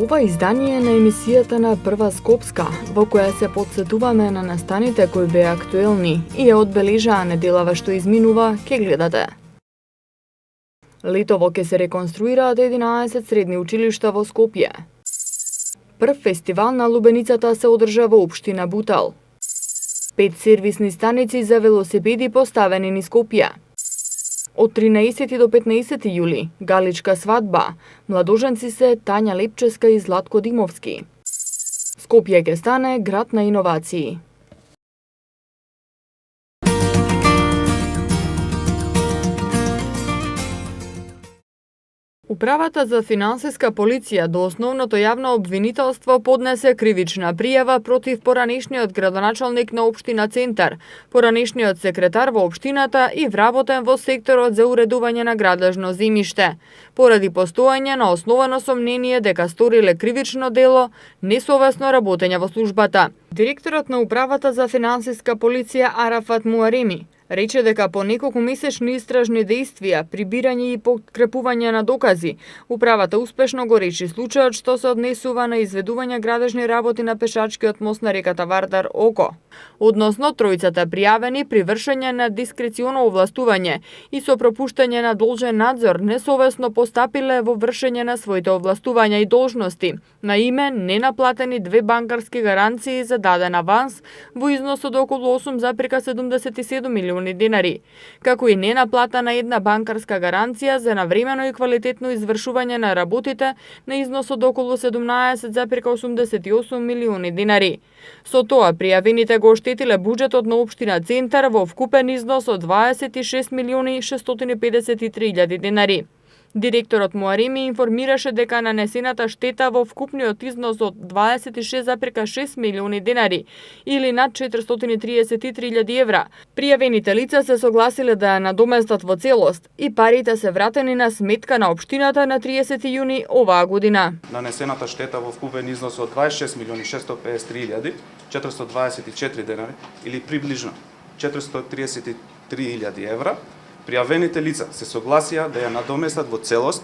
Ова издание на емисијата на Прва Скопска, во која се подсетуваме на настаните кои беа актуелни и ја одбележаа неделава што изминува, ке гледате. Летово ќе се реконструираат 11 средни училишта во Скопје. Прв фестивал на лубеницата се одржа во општина Бутал. 5 сервисни станици за велосипеди поставени низ Скопје. Од 13 до 15 јули, галичка свадба. Младоженци се Тања Лепческа и Златко Димовски. Скопје ќе стане град на иновации. Управата за финансиска полиција до основното јавно обвинителство поднесе кривична пријава против поранешниот градоначалник на општина Центар, поранешниот секретар во општината и вработен во секторот за уредување на градежно земјиште, поради постоење на основано сомнение дека сториле кривично дело, несовесно работење во службата. Директорот на Управата за финансиска полиција Арафат Муареми рече дека по неколку месечни истражни действија, прибирање и подкрепување на докази, управата успешно го реши случајот што се однесува на изведување градежни работи на пешачкиот мост на реката Вардар Око. Односно, тројцата пријавени при вршење на дискреционо овластување и со пропуштање на должен надзор несовесно постапиле во вршење на своите овластувања и должности, на име ненаплатени 2 банкарски гаранции за даден аванс во износ од околу 8,77 милиони денари, како и ненаплатена една банкарска гаранција за навремено и квалитетно извршување на работите на износ од околу 17,88 милиони денари. Со тоа пријавените го оштетиле буџетот на општина Центар во вкупен износ од 26 милиони 653 илјади денари. Директорот Муареми информираше дека нанесената штета во вкупниот износ од 26,6 милиони денари или над 433.000 евра. Пријавените лица се согласиле да ја надоместат во целост и парите се вратени на сметка на општината на 30 јуни оваа година. Нанесената штета во вкупен износ од 26 милиони 653.424 денари или приближно 433.000 евра. Пријавените лица се согласија да ја надоместат во целост,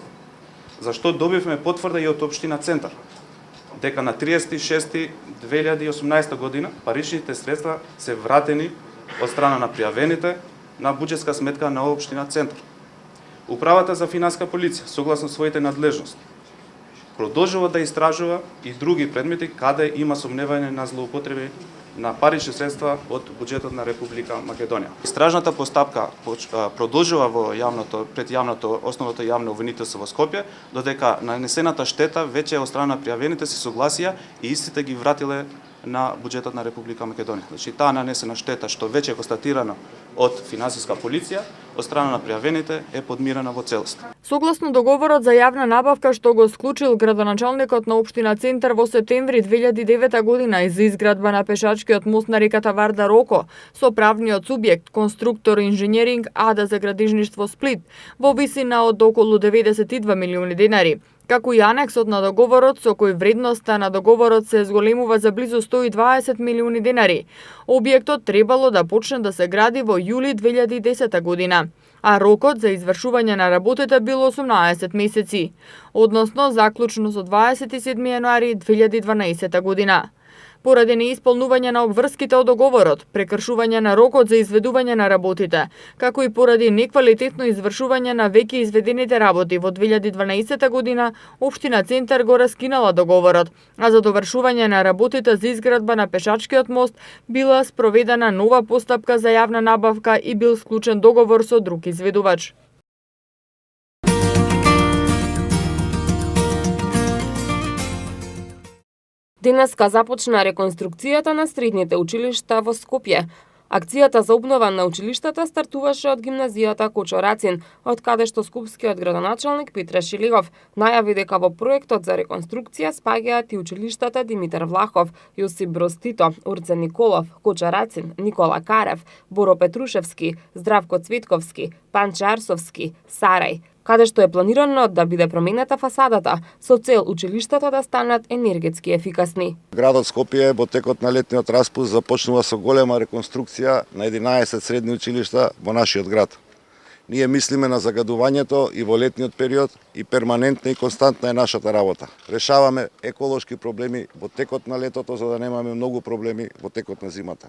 за што добивме потврда и од општина Центар, дека на 30.6.2018 година паричните средства се вратени од страна на пријавените на буџетска сметка на општина Центар. Управата за финансиска полиција, согласно своите надлежности, продолжува да истражува и други предмети каде има сомневање на злоупотреби на парични средства од буџетот на Република Македонија. Истражната постапка продолжува пред основното јавно обвинителство во Скопје, додека нанесената штета веќе од страна на пријавените се согласија и истите ги вратиле на буџетот на Република Македонија. Значи таа нанесена штета што веќе е констатирана од финансиска полиција, од страна на пријавените е подмирена во целост. Согласно договорот за јавна набавка што го склучил градоначалникот на општина Центар во септември 2009 година и за изградба на пешачкиот мост на реката Вардар Око со правниот субјект Конструктор инженеринг АД за градежништво Сплит во висина од околу 92 милиони денари, како и анексот на договорот со кој вредноста на договорот се зголемува за близу 120 милиони денари. Објектот требало да почне да се гради во јули 2010 година, а рокот за извршување на работите бил 18 месеци, односно заклучно со 27 јануари 2012 година. Поради неисполнување на обврските од договорот, прекршување на рокот за изведување на работите, како и поради неквалитетно извршување на веќе изведените работи во 2012 година, општина Центар го раскинала договорот, а за довршување на работите за изградба на пешачкиот мост била спроведена нова постапка за јавна набавка и бил склучен договор со друг изведувач. Денеска започна реконструкцијата на средните училишта во Скопје. Акцијата за обнова на училиштата стартуваше од гимназијата Кочо Рацин, од каде што скопскиот градоначалник Петре Шилегов најави дека во проектот за реконструкција спаѓаат и училиштата Димитар Влахов, Јосип Броз Тито, Урце Николов, Кочо Рацин, Никола Карев, Боро Петрушевски, Здравко Цветковски, Панче Арсовски, Сарај, каде што е планирано да биде променета фасадата со цел училиштата да станат енергетски ефикасни. Градот Скопје во текот на летниот распуст започнува со голема реконструкција на 11 средни училишта во нашиот град. Ние мислиме на загадувањето и во летниот период и перманентна и константна е нашата работа. Решаваме еколошки проблеми во текот на летото за да немаме многу проблеми во текот на зимата.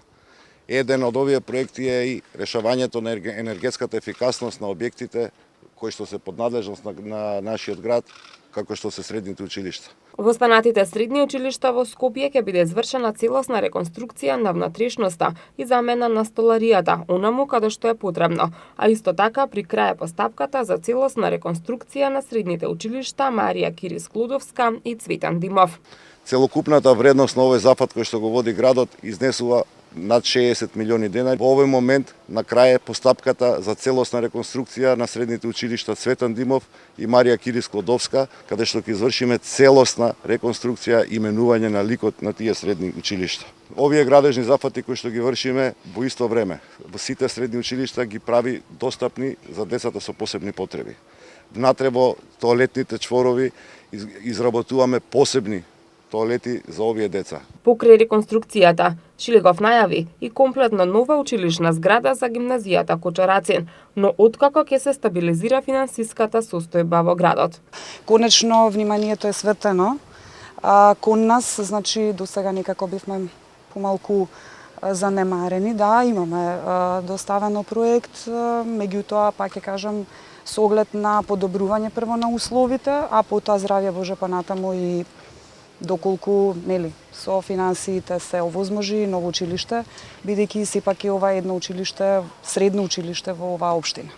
Еден од овие проекти е и решавањето на енергетската ефикасност на објектите кои што се под надлежност на нашиот град, како што се средните училишта. Во останатите средни училишта во Скопје ќе биде извршена целосна реконструкција на внатрешноста и замена на столаријата, онаму каде што е потребно, а исто така при крај е постапката за целосна реконструкција на средните училишта Марија Кири Склодовска и Цветан Димов. Целокупната вредност на овој зафат кој што го води градот изнесува над 60 милиони денари. Во овој момент на крај е постапката за целосна реконструкција на средните училишта Цветан Димов и Марија Кири Склодовска, каде што ќе извршиме целосна реконструкција и именување на ликот на тие средни училишта. Овие градежни зафати кои што ги вршиме во исто време во сите средни училишта ги прави достапни за децата со посебни потреби. Внатре во тоалетните чворови изработуваме посебни тоалети за овие деца. Покрај реконструкцијата, Шилегов најави и комплетно нова училишна зграда за гимназијата Кочо Рацин, но откако ќе се стабилизира финансиската состојба во градот. Конечно, вниманието е светено. Кон нас, значи, досега некако бивме помалку занемарени. Да, имаме доставено проект, меѓутоа, пак ќе кажам, со оглед на подобрување прво на условите, а потоа здравје Боже понатаму и доколку со финансиите се овозможи ново училиште, бидејќи сепак е ова едно училиште, средно училиште во оваа општина.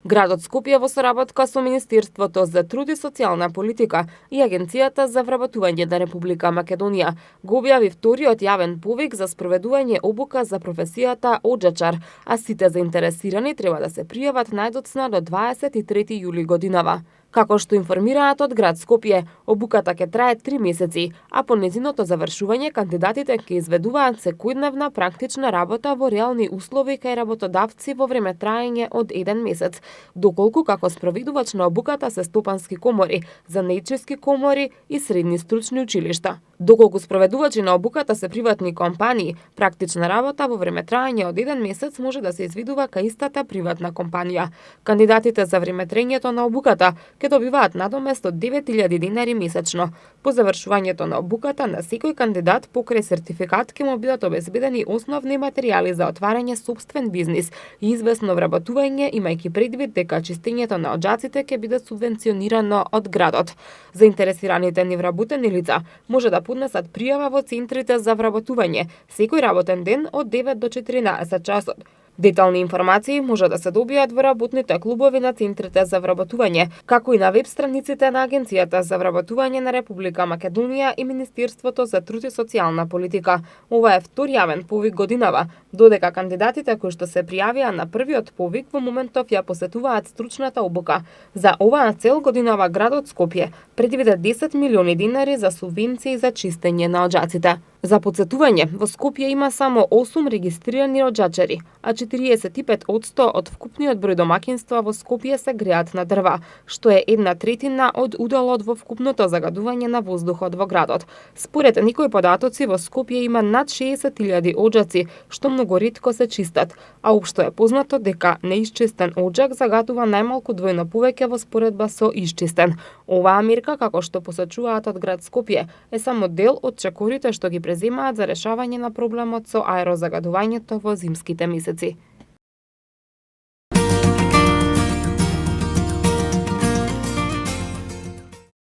Градот Скопје во соработка со Министерството за труд и социјална политика и Агенцијата за вработување на Република Македонија го објави вториот јавен повик за спроведување обука за професијата оджачар, а сите заинтересирани треба да се пријават најдоцна до 23 јули годинава. Како што информираат од град Скопје, обуката ќе трае 3 месеци, а по нејзиното завршување кандидатите ќе изведуваат секојдневна практична работа во реални услови кај работодавци во време траење од 1 месец, доколку како спроведувач на обуката се стопански комори, занаидчески комори и средни стручни училишта. Доколку спроведувачи на обуката се приватни компании, практична работа во време траење од 1 месец може да се извидува кај истата приватна компанија. Кандидатите за време траењето на обуката ќе добиваат надомест од 9000 денари месечно. По завршувањето на обуката на секој кандидат покрај сертификат ќе му бидат обезбедени основни материјали за отварање сопствен бизнис и известно вработување, имајќи предвид дека чистењето на оджаците ќе биде субвенционирано од градот. Заинтересираните невработени лица може да поднесат пријава во центрите за вработување секој работен ден од 9 до 14 часот. Детални информации може да се добијат во работните клубови на центрите за вработување, како и на веб страниците на Агенцијата за вработување на Република Македонија и Министерството за труд и социјална политика. Ова е втор јавен повик годинава, додека кандидатите кои што се пријавија на првиот повик во моментов ја посетуваат стручната обука. За оваа цел годинава градот Скопје предвиде 10 милиони денари за субвенции за чистење на оджаците. За подсетување, во Скопје има само 8 регистрирани оджачари, а 45% од вкупниот број домаќинства во Скопје се греат на дрва, што е 1/3 од уделот во вкупното загадување на воздухот во градот. Според некои податоци во Скопје има над 60.000 оджаци, што многу ретко се чистат, а општо е познато дека неисчистен оджак загадува најмалку двојно повеќе во споредба со исчистен. Оваа мерка, како што посочуваат од град Скопје, е само дел од чекорите што ги преземаат за решавање на проблемот со аерозагадувањето во зимските месеци.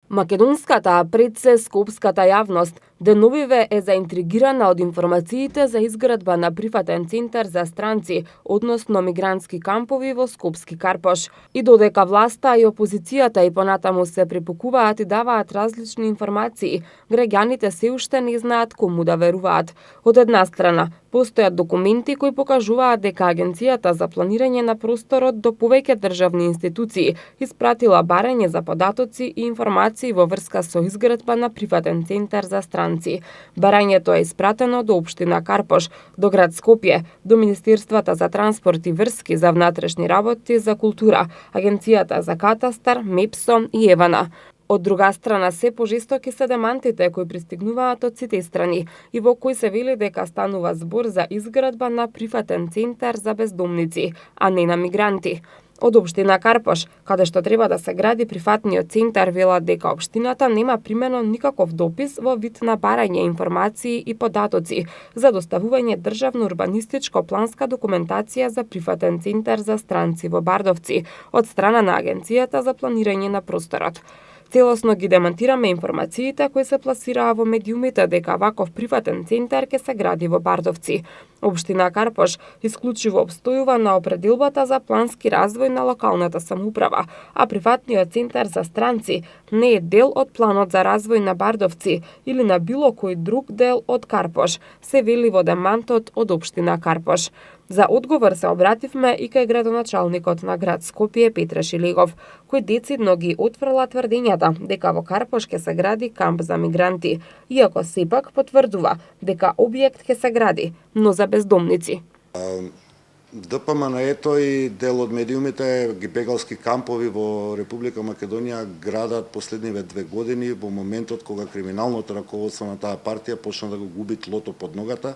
Македонската, а пред се скопската јавност, деновиве е заинтригирана од информациите за изградба на приватен центар за странци, односно мигрантски кампови во Скопски Карпош. И додека власта и опозицијата и понатаму се припукуваат и даваат различни информации, граѓаните се уште не знаат кому да веруваат. Од една страна, постојат документи кои покажуваат дека Агенцијата за планирање на просторот до повеќе државни институции испратила барање за податоци и информации во врска со изградба на приватен центар за странци. Барањето е испратено до општина Карпош, до град Скопје, до Министерствата за транспорт и врски, за внатрешни работи, за култура, Агенцијата за катастар, МЕПСО и Евана. Од друга страна, се пожестоки се демантите кои пристигнуваат од сите страни и во кои се вели дека станува збор за изградба на приватен центар за бездомници, а не на мигранти. Од општина Карпош, каде што треба да се гради приватниот центар, велат дека општината нема примено никаков допис во вид на барање информации и податоци за доставување државно-урбанистичко планска документација за приватен центар за странци во Бардовци од страна на Агенцијата за планирање на просторот. Целосно ги демонтираме информациите кои се пласираа во медиумите дека ваков приватен центар ќе се гради во Бардовци. Општина Карпош исклучиво обстојува на определбата за плански развој на локалната самоуправа, а приватниот центар за странци не е дел од планот за развој на Бардовци или на било кој друг дел од Карпош, се вели во демантот од општина Карпош. За одговор се обративме и кај градоначалникот на град Скопје Петре Шилегов, кој децидно ги отфрла тврдењата дека во Карпош ќе се гради камп за мигранти, иако сепак потврдува дека објект ќе се гради, но за бездомници. ДПМН-ето и дел од медиумите ги бегалски кампови во Република Македонија градат последниве 2 години во моментот кога криминалното раководство на таа партија почна да го губи тлото под ногата,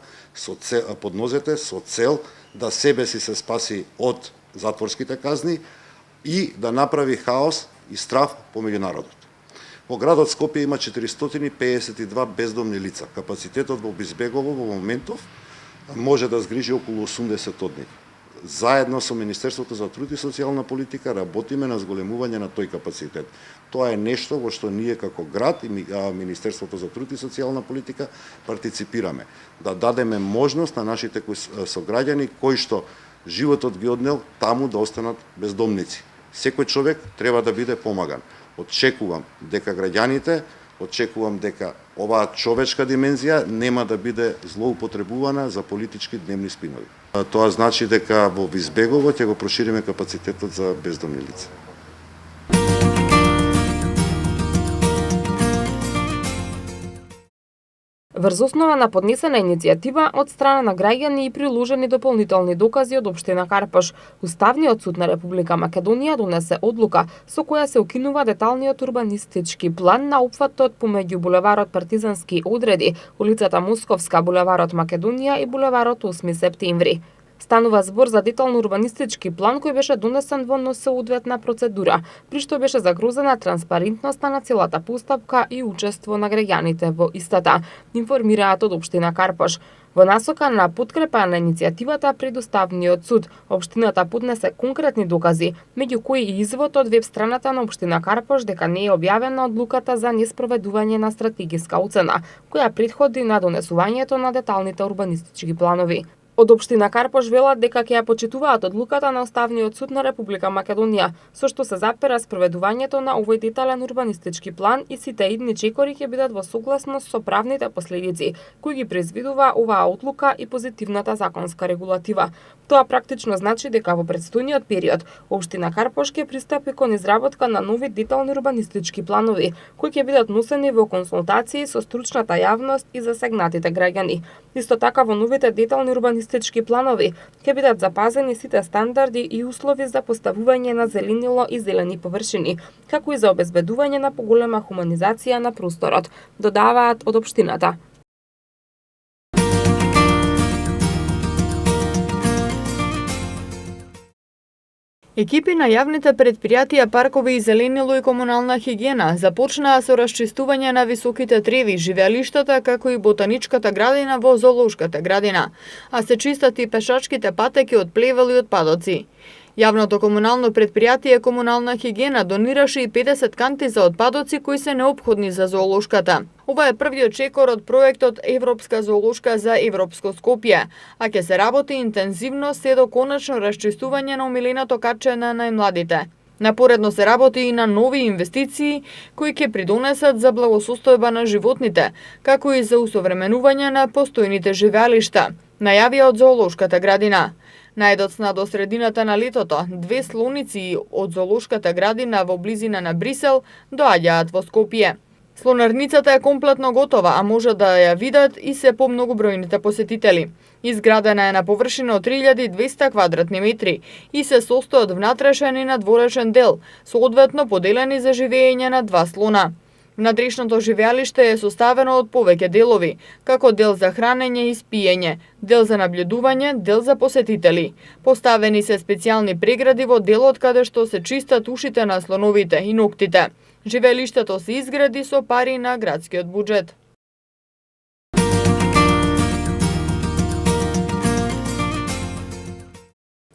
под нозете, со цел да себе си се спаси од затворските казни и да направи хаос и страв помеѓу народот. Во градот Скопје има 452 бездомни лица. Капацитетот во Бизбегово во моментов може да згрижи околу 80 од нив. Заедно со Министерството за труд и социјална политика работиме на зголемување на тој капацитет. Тоа е нешто во што ние како град и Министерството за труд и социјална политика партиципираме. Да дадеме можност на нашите сограѓани кои што животот ги однел таму да останат бездомници. Секој човек треба да биде помаган. Очекувам дека граѓаните, очекувам дека оваа човечка димензија нема да биде злоупотребувана за политички дневни спинови. Тоа значи дека во Визбегово ќе го прошириме капацитетот за бездомни лица. Врз основа на поднесена иницијатива од страна на граѓани и приложени дополнителни докази од општина Карпош, Уставниот суд на Република Македонија донесе одлука со која се укинува деталниот урбанистички план на опфатот помеѓу булеварот Партизански одреди, улицата Московска, булеварот Македонија и булеварот 8 септември. Станува збор за детално урбанистички план кој беше донесен во несоодветна процедура, при што беше загрозена транспарентноста на целата постапка и учество на граѓаните во истата, информираат од општина Карпош. Во насока на подкрепа на иницијативата пред Уставниот суд, општината поднесе конкретни докази, меѓу кои и извод од веб страната на општина Карпош дека не е објавена одлуката за неспроведување на стратегиска оцена, која претходи на донесувањето на деталните урбанистички планови. Од општина Карпош велат дека ќе ја почитуваат одлуката на Уставниот суд на Република Македонија, со што се запера спроведувањето на овој детален урбанистички план и сите идни чекори ќе бидат во согласност со правните последици кои ги произведува оваа одлука и позитивната законска регулатива. Тоа практично значи дека во претстојниот период општина Карпош ќе пристапи кон изработка на нови детални урбанистички планови, кои ќе бидат носени во консултации со стручната јавност и засегнатите граѓани. Исто така во новите детални урбанистички планови ќе бидат запазени сите стандарди и услови за поставување на зеленило и зелени површини, како и за обезбедување на поголема хуманизација на просторот, додаваат од општината. Екипи на јавните предпријатија, паркови и зеленило и комунална хигиена започнаа со расчистување на високите треви, живеалиштата, како и ботаничката градина во зоолошката градина, а се чистат и пешачките патеки од плевел и отпадоци. Јавното комунално предпријатие Комунална хигиена донираше и 50 канти за отпадоци кои се неопходни за зоолошката. Ова е првиот чекор од проектот Европска зоолошка за Европско Скопје, а ќе се работи интензивно се до конечно расчистување на омиленото каче на најмладите. Напоредно се работи и на нови инвестиции кои ќе придонесат за благосостојба на животните, како и за усовременување на постојните живеалишта, најавија од зоолошката градина. Најдоцна до средината на летото, 2 слоници од зоолошката градина во близина на Брисел доаѓаат во Скопје. Слонарницата е комплетно готова, а може да ја видат и се помногобројните посетители. Изградена е на површина од 3200 квадратни метри и се состои од внатрешен и надворешен дел, соодветно поделени за живење на два слона. Внатрешното живеалиште е составено од повеќе делови, како дел за хранење и спиење, дел за наблюдување, дел за посетители. Поставени се специјални прегради во делот каде што се чистат ушите на слоновите и ноктите. Живеалиштето се изгради со пари на градскиот буџет.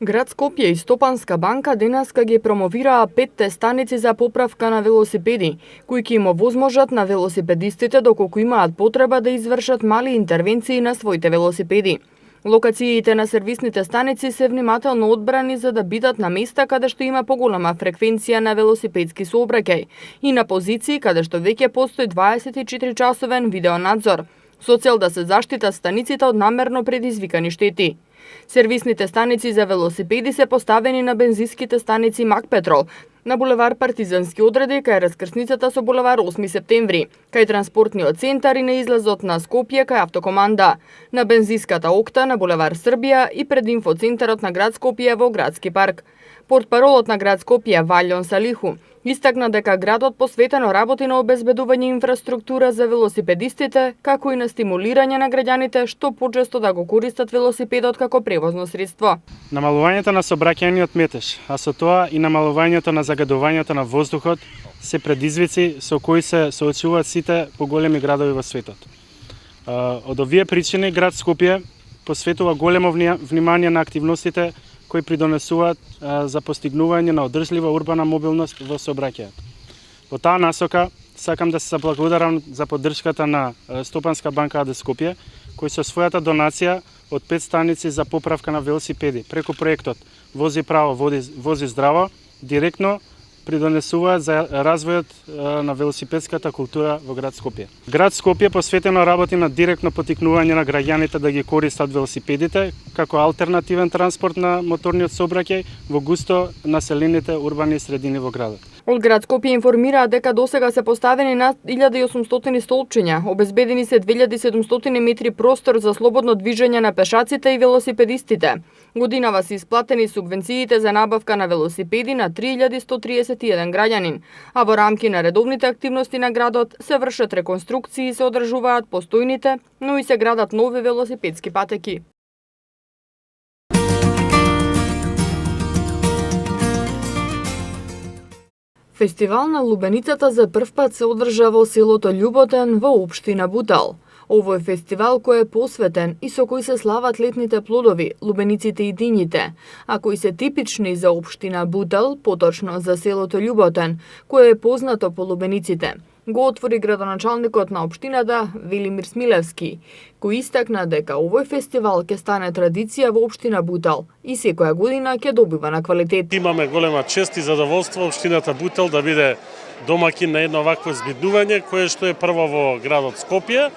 Град Скопје и Стопанска банка денеска ги промовираа 5 станици за поправка на велосипеди, кои ќе им овозможат на велосипедистите доколку имаат потреба да извршат мали интервенции на своите велосипеди. Локациите на сервисните станици се внимателно одбрани за да бидат на места каде што има поголема фреквенција на велосипедски сообраќај и на позиции каде што веќе постои 24-часовен видеонадзор, со цел да се заштитат станиците од намерно предизвикани штети. Сервисните станици за велосипеди се поставени на бензинските станици Макпетрол, на булевар Партизански одреди кај раскрсницата со булевар 8 септември, кај транспортниот центар и на излазот на Скопје кај автокоманда, на бензинската Окта на булевар Србија и пред инфоцентарот на град Скопје во градски парк. Портпаролот на град Скопје Валјон Салиху истакна дека градот посветено работи на обезбедување инфраструктура за велосипедистите, како и на стимулирање на граѓаните што почесто да го користат велосипедот како превозно средство. Намалувањето на сообраќајниот метеж, а со тоа и намалувањето на загадувањето на воздухот се предизвици со кои се соочуваат сите поголеми градови во светот. Од овие причини град Скопје посветува големо внимание на активностите кои придонесуваат за постигнување на одржлива урбана мобилност во сообраќајот. Во таа насока сакам да се заблагодарам за поддршката на Стопанска банка АД Скопје, кој со својата донација од 5 станици за поправка на велосипеди преку проектот Вози право, вози здраво, директно придонесуваат за развојот на велосипедската култура во град Скопје. Град Скопје посветено работи на директно потикнување на граѓаните да ги користат велосипедите како алтернативен транспорт на моторниот сообраќај во густо населените урбани средини во градот. Од град Скопје информираат дека досега се поставени над 1800 столпчиња, обезбедени се 2700 метри простор за слободно движење на пешаците и велосипедистите. Годинава се исплатени субвенциите за набавка на велосипеди на 3131 граѓанин, а во рамки на редовните активности на градот се вршат реконструкции и се одржуваат постојните, но и се градат нови велосипедски патеки. Фестивал на лубеницата за прв пат се одржа во селото Љуботен во општина Бутал. Овој фестивал кој е посветен и со кој се слават летните плодови, лубениците и дињите, а кои се типични за општина Бутал, поточно за селото Љуботен, кое е познато по лубениците, го отвори градоначалникот на општината Велимир Смилевски, кој истакна дека овој фестивал ќе стане традиција во општина Бутал и секоја година ќе добива на квалитет. Имаме голема чест и задоволство општината Бутал да биде домакин на едно вакво збиднување кое што е прво во градот Скопје,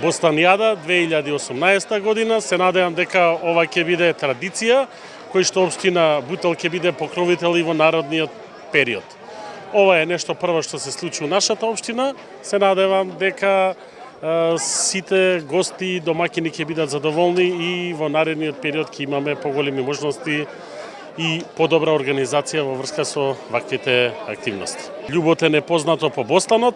Бостанјада 2018 година. Се надевам дека ова ќе биде традиција кој што општина Бутал ќе биде покровител и во народниот период. Ова е нешто прво што се случи во нашата општина. Се надевам дека сите гости и домакини ќе бидат задоволни и во наредниот период ќе имаме поголеми можности и подобра организација во врска со ваквите активности. Љуботен е познато по Бостанот,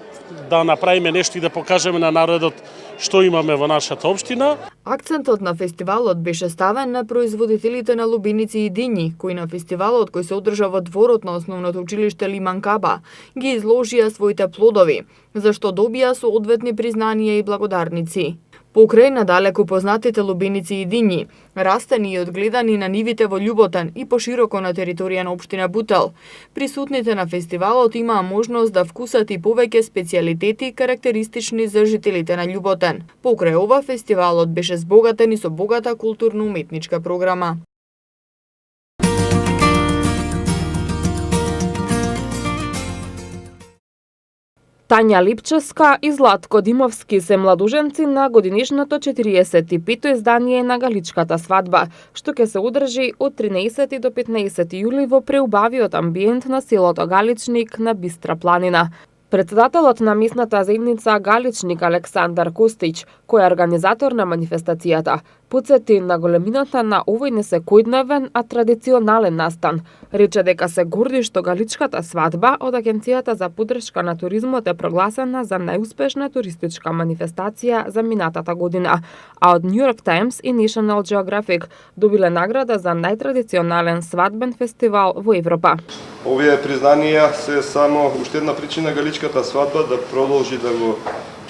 да направиме нешто и да покажеме на народот што имаме во нашата општина. Акцентот на фестивалот беше ставен на производителите на лубеници и дињи, кои на фестивалот кој се одржа во дворот на основното училиште Лиман Каба ги изложија своите плодови, за што добија соодветни признанија и благодарници. Покрај надалеку познатите лубеници и дињи, растени и одгледани на нивите во Љуботен и пошироко на територија на општина Бутал, присутните на фестивалот имаа можност да вкусат и повеќе специјалитети карактеристични за жителите на Љуботен. Покрај ова, фестивалот беше збогатен и со богата културно-уметничка програма. Тања Липчевска и Златко Димовски се младуженци на годинишното 45-то издание на Галичката свадба, што ќе се одржи од 13 до 15 јули во преубавиот амбиент на селото Галичник на Бистра планина. Председателот на местната заедница Галичник Александар Костич, кој е организатор на манифестацијата, потсети на големината на овој не секојдневен, а традиционален настан. Рече дека се горди што галичката свадба од Агенцијата за поддршка на туризмот е прогласена за најуспешна туристичка манифестација за минатата година, а од New York Times и National Geographic добиле награда за најтрадиционален свадбен фестивал во Европа. Овие признанија се само уште една причина галичката свадба да продолжи да го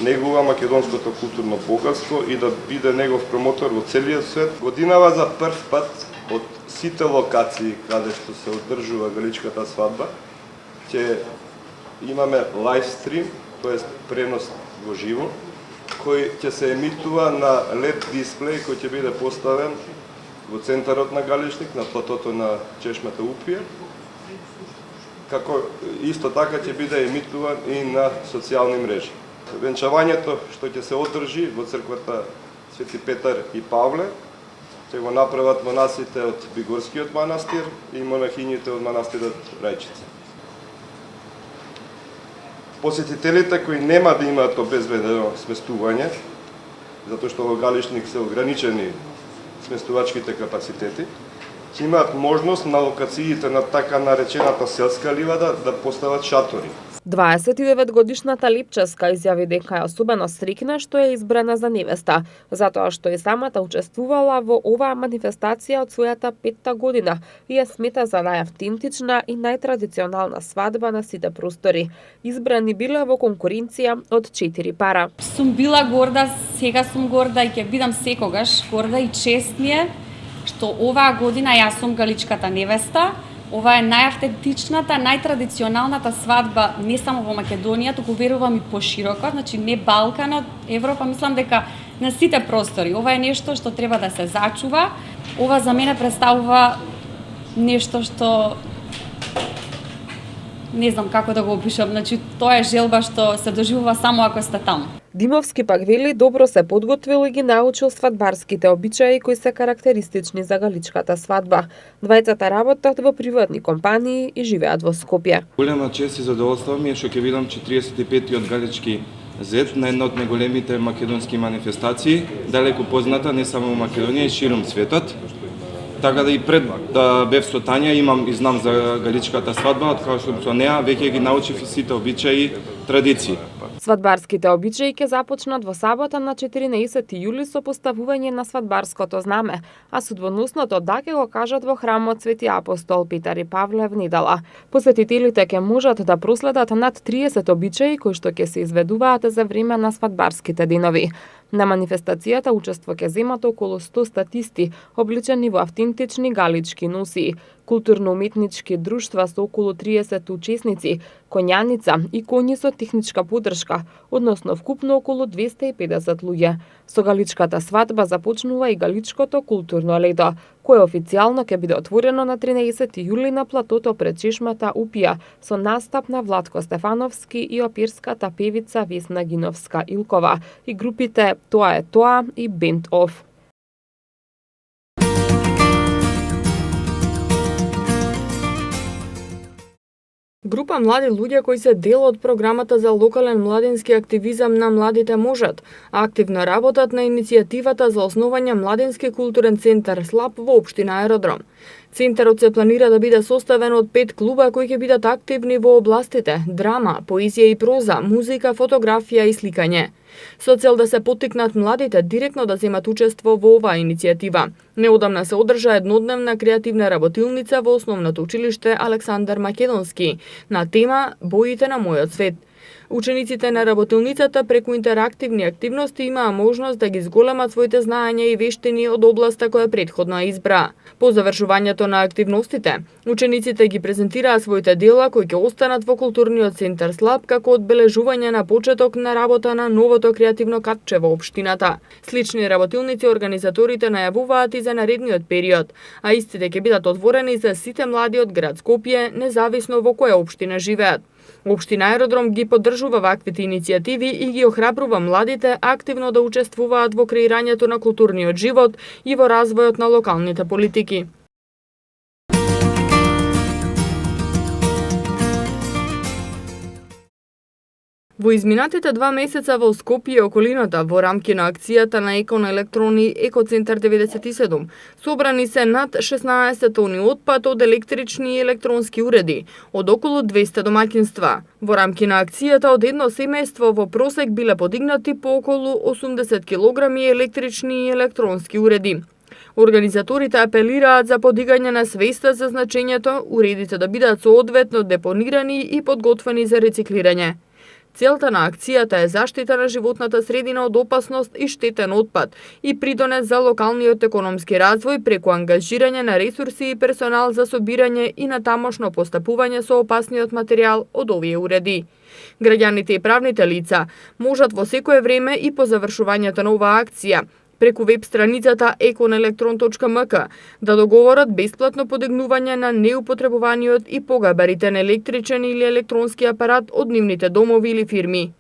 негува македонското културно богатство и да биде негов промотор во целиот свет. Годинава за прв пат од сите локации каде што се одржува галичката свадба ќе имаме лайв стрим, тоест пренос во живо, кој ќе се емитува на LED дисплеј кој ќе биде поставен во центарот на Галичник, на платото на чешмата Упија, како исто така ќе биде емитуван и на социјални мрежи. Венчавањето што ќе се одржи во црквата Свети Петар и Павле ќе го направат монасите од Бигорскиот манастир и монахињите од манастирот Рајчица. Посетителите кои нема да имаат обезбедено сместување, затоа што во Галичник се ограничени сместувачките капацитети, ќе имаат можност на локациите на така наречената селска ливада да постават шатори. 29-годишната Липческа изјави дека е особено среќна што е избрана за невеста, затоа што и самата учествувала во оваа манифестација од својата 5-та година и ја смета за најавтентична и најтрадиционална свадба на сите простори. Избрани биле во конкуренција од 4 пара. Сум била горда, сега сум горда и ќе бидам секогаш горда и чест ми е што оваа година јас сум галичката невеста. Ова е најавтентичната, најтрадиционалната свадба не само во Македонија, туку верувам и пошироко, значи не Балканот, Европа, мислам дека на сите простори. Ова е нешто што треба да се зачува. Ова за мене представува нешто што не знам како да го опишам, значи тоа е желба што се доживува само ако сте таму. Димовски пак вели добро се подготвил и ги научил свадбарските обичаи кои се карактеристични за галичката свадба. Двајцата работат во приватни компании и живеат во Скопје. Голема чест и задоволство ми е што ќе видам 45-тиот галички зет на една од најголемите македонски манифестации, далеку позната не само во Македонија и ширум светот. Така да и пред да бев со Тања имам и знам за галичката свадба, од као што со неа веќе ги научив и сите обичаи, традиции. Свадбарските обичаи ќе започнат во сабота на 14 јули со поставување на свадбарското знаме, а судбоносното да ќе го кажат во храмот Свети Апостол Петар и Павле в недела. Посетителите ќе можат да проследат над 30 обичаи кои што ќе се изведуваат за време на свадбарските денови. На манифестацијата учество ќе земат околу 100 статисти, обличени во автентични галички носии, културно-уметнички друштва со околу 30 учесници, конјаница и коњи со техничка поддршка, односно вкупно околу 250 луѓе. Со галичката свадба започнува и галичкото културно лето, кое официјално ќе биде отворено на 13 јули на платото пред чешмата Упија со настап на Владко Стефановски и оперската певица Весна Гиновска-Илкова и групите Тоа е тоа и Band Off. Група млади луѓе кои се дел од програмата за локален младински активизам на Младите можат, активно работат на иницијативата за основање младински културен центар СЛАП во општина Аеродром. Центарот се планира да биде составен од 5 клуба кои ќе бидат активни во областите драма, поезија и проза, музика, фотографија и сликање. Со цел да се поттикнат младите директно да земат учество во оваа иницијатива. Неодамна се одржа еднодневна креативна работилница во основното училиште Александар Македонски на тема Боите на мојот свет. Учениците на работилницата преку интерактивни активности имаа можност да ги зголемат своите знаења и вештини од областа која претходно избраа. По завршувањето на активностите, учениците ги презентираа своите дела кои ќе останат во културниот центар СЛАП како одбележување на почеток на работа на новото креативно катче во општината. Слични работилници организаторите најавуваат и за наредниот период, а истите ќе бидат отворени за сите млади од град Скопје, независно во која општина живеат. Општина Аеродром ги поддржува ваквите иницијативи и ги охрабрува младите активно да учествуваат во креирањето на културниот живот и во развојот на локалните политики. Во изминатите 2 месеца во Скопје и околината во рамки на акцијата на Екон Електрони Екоцентар 97 собрани се над 16 тони отпад од електрични и електронски уреди од околу 200 домаќинства. Во рамки на акцијата од едно семејство во просек биле подигнати по околу 80 килограми електрични и електронски уреди. Организаторите апелираат за подигање на свеста за значењето уредите да бидат соодветно депонирани и подготвени за рециклирање. Целта на акцијата е заштита на животната средина од опасност и штетен отпад и придонес за локалниот економски развој преку ангажирање на ресурси и персонал за собирање и на тамошно постапување со опасниот материјал од овие уреди. Граѓаните и правните лица можат во секое време и по завршувањето на оваа акција преку веб страницата econelektron.mk да договорат бесплатно подигнување на неупотребуваниот и погабаритен електричен или електронски апарат од нивните домови или фирми.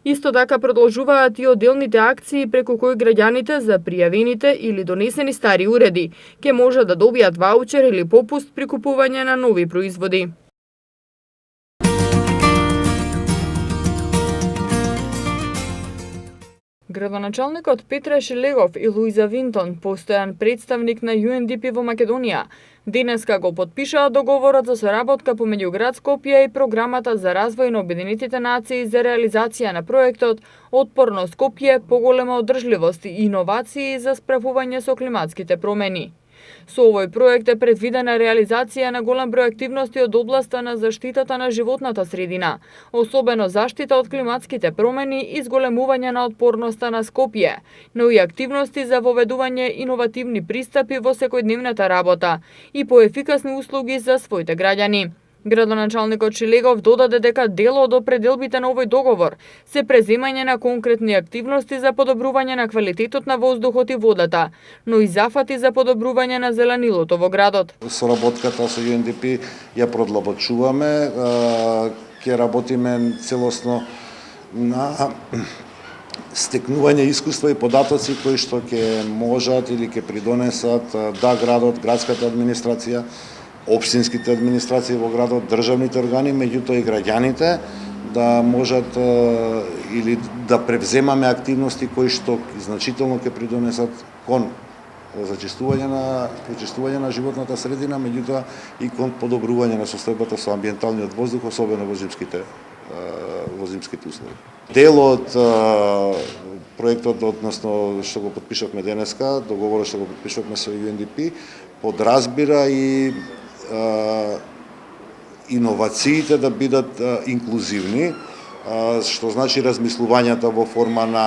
Исто така продолжуваат и одделните акции преку кои граѓаните за пријавените или донесени стари уреди ќе можат да добијат ваучер или попуст при купување на нови производи. Градоначалникот Петре Шелегов и Луиза Винтон, постојан представник на UNDP во Македонија, денеска го подпишаа договорот за соработка помеѓу град Скопје и програмата за развој на Обединетите нации за реализација на проектот Отпорно Скопје, поголема одржливост и иновации за справување со климатските промени. Со овој проект е предвидена реализација на голем број активности од областа на заштитата на животната средина, особено заштита од климатските промени и зголемување на отпорноста на Скопје, но и активности за воведување иновативни пристапи во секојдневната работа и поефикасни услуги за своите граѓани. Градоначалникот Шелегов додаде дека дел од определбите на овој договор се преземање на конкретни активности за подобрување на квалитетот на воздухот и водата, но и зафати за подобрување на зеленилото во градот. Соработката со UNDP ја продлабочуваме, ќе работиме целосно на стекнување искуства и податоци кои што ќе можат или ќе придонесат да градот, градската администрација, општинските администрации во градот, државните органи, меѓутоа и граѓаните да можат или да превземаме активности кои што значително ќе придонесат кон зачистување на животната средина, меѓутоа и кон подобрување на состојбата со амбиенталниот воздух, особено во зимските услови. Дел од проектот, односно што го подпишавме денеска, договорот што го подпишавме со UNDP, подразбира и иновациите да бидат инклузивни, што значи размислувањата во форма на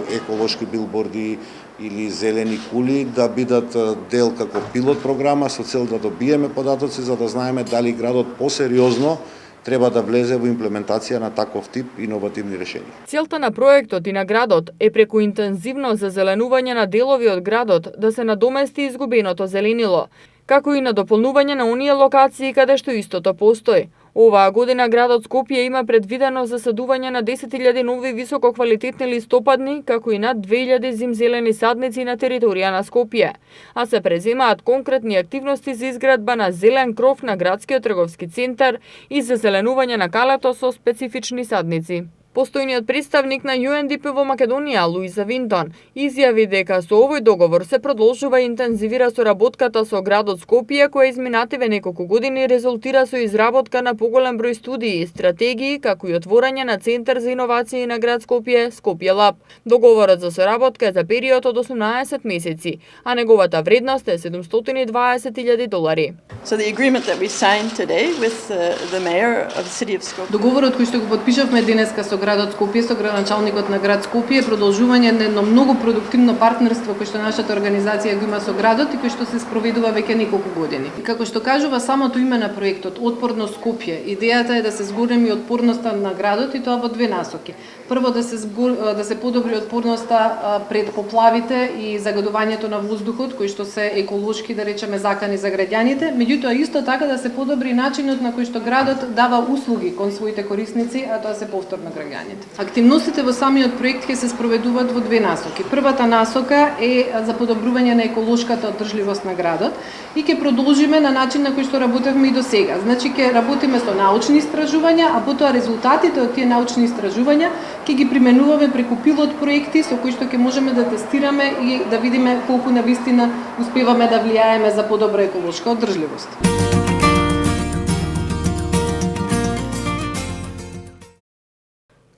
еколошки билборди или зелени кули да бидат дел како пилот програма со цел да добиеме податоци за да знаеме дали градот посериозно треба да влезе во имплементација на таков тип иновативни решенија. Целта на проектот и на градот е преку интензивно зазеленување на делови од градот да се надомести изгубеното зеленило, како и на дополнување на оние локации каде што истото постои. Оваа година градот Скопје има предвидено засадување на 10.000 нови висококвалитетни листопадни, како и над 2.000 зимзелени садници на територија на Скопје, а се преземаат конкретни активности за изградба на зелен кров на градскиот трговски центар и за зеленување на калето со специфични садници. Постојниот представник на UNDP во Македонија, Луиза Винтон, изјави дека со овој договор се продолжува и интензивира соработката со градот Скопје, која изминативе неколку години резултира со изработка на поголем број студии и стратегии, како и отворање на Центар за иновации на град Скопје, Скопје Лаб. Договорот за соработка е за период од 18 месеци, а неговата вредност е $720,000. So the agreement that we signed today with the mayor of the city of Skopje. Договорот кој што го потпишавме денеска со градот Скопје, со градоначалникот на град Скопје, е продолжување на едно многу продуктивно партнерство кој што нашата организација го има со градот и кој што се спроведува веќе неколку години. И како што кажува самото име на проектот Отпорно Скопје, идејата е да се зголеми отпорноста на градот и тоа во две насоки. Прво да се подобри отпорноста пред поплавите и загадувањето на воздухот, кои што се еколошки, да речеме, закани за граѓаните, меѓутоа исто така да се подобри начинот на кој што градот дава услуги кон своите корисници, а тоа се повторна граѓанство. лаѓањето. Активностите во самиот проект ќе се спроведуваат во две насоки. Првата насока е за подобрување на еколошката одржливост на градот и ќе продолжиме на начин на кој што работевме и до сега. Значи ќе работиме со научни истражувања, а потоа резултатите од тие научни истражувања ќе ги применуваме преку пилот проекти со кои што ќе можеме да тестираме и да видиме колку навистина успеваме да влијаеме за подобра еколошка одржливост.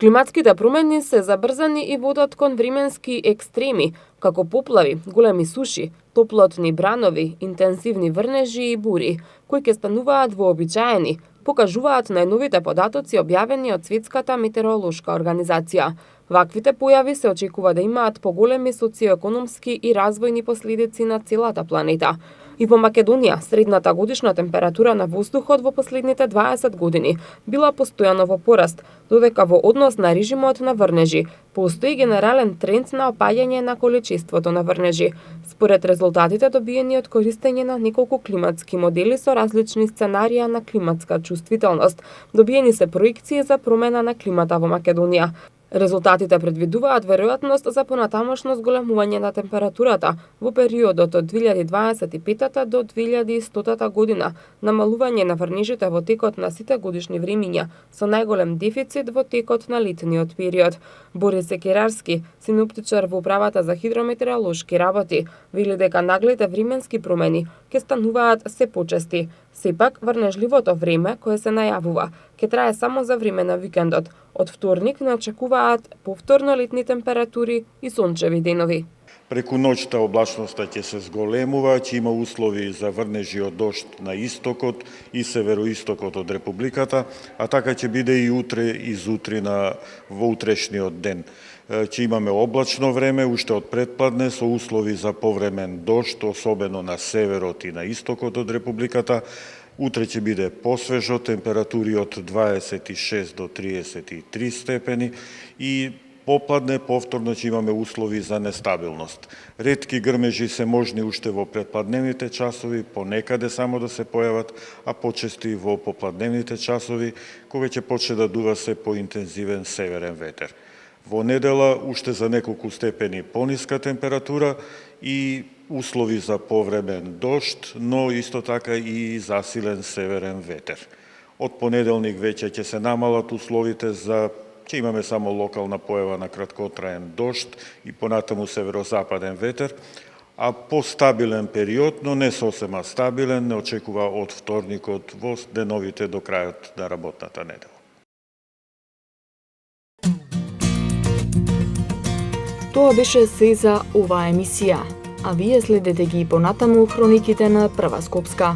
Климатските промени се забрзани и водат кон временски екстреми, како поплави, големи суши, топлотни бранови, интензивни врнежи и бури, кои ќе стануваат вообичаени, покажуваат најновите податоци објавени од Светската метеоролошка организација. Ваквите појави се очекува да имаат поголеми социоекономски и развојни последици на целата планета. И во Македонија, средната годишна температура на воздухот во последните 20 години била постојано во пораст, додека во однос на режимот на врнежи постои генерален тренд на опаѓање на количеството на врнежи. Според резултатите добиени од користење на неколку климатски модели со различни сценарија на климатска чувствителност, добиени се проекции за промена на климата во Македонија. Резултатите предвидуваат веројатност за понатамошно зголемување на температурата во периодот од 2025 до 2100 година, намалување на врнежите во текот на сите годишни времиња, со најголем дефицит во текот на летниот период. Борис Секирарски, синоптичар во Управата за хидрометеоролошки работи, вели дека наглите временски промени ќе стануваат се почести. Сепак, врнежливото време кое се најавува ќе трае само за време на викендот. Од вторник не очекуваат повторно летни температури и сончеви денови. Преку ноќта облачноста ќе се зголемува, ќе има услови за врнежи од дожд на истокот и североистокот од Републиката, а така ќе биде и утре и зутрина во утрешниот ден. Ќе имаме облачно време, уште од предпладне, со услови за повремен дожд, особено на северот и на истокот од Републиката. Утре ќе биде посвежо, температури од 26 до 33 степени и попладне повторно ќе имаме услови за нестабилност. Ретки грмежи се можни уште во предпладневните часови, понекаде само да се појават, а почести во попладневните часови, кога ќе почне да дува се поинтензивен северен ветер. Во недела уште за неколку степени пониска температура и услови за повремен дожд, но исто така и засилен северен ветер. Од понеделник веќе ќе се намалат условите ќе имаме само локална појава на краткотраен дожд и понатаму северозападен ветер, а постабилен период, но не сосема стабилен, не очекува од вторникот во деновите до крајот на работната недела. Тоа беше се за оваа емисија, а вие следете ги понатаму хрониките на Прва Скопска.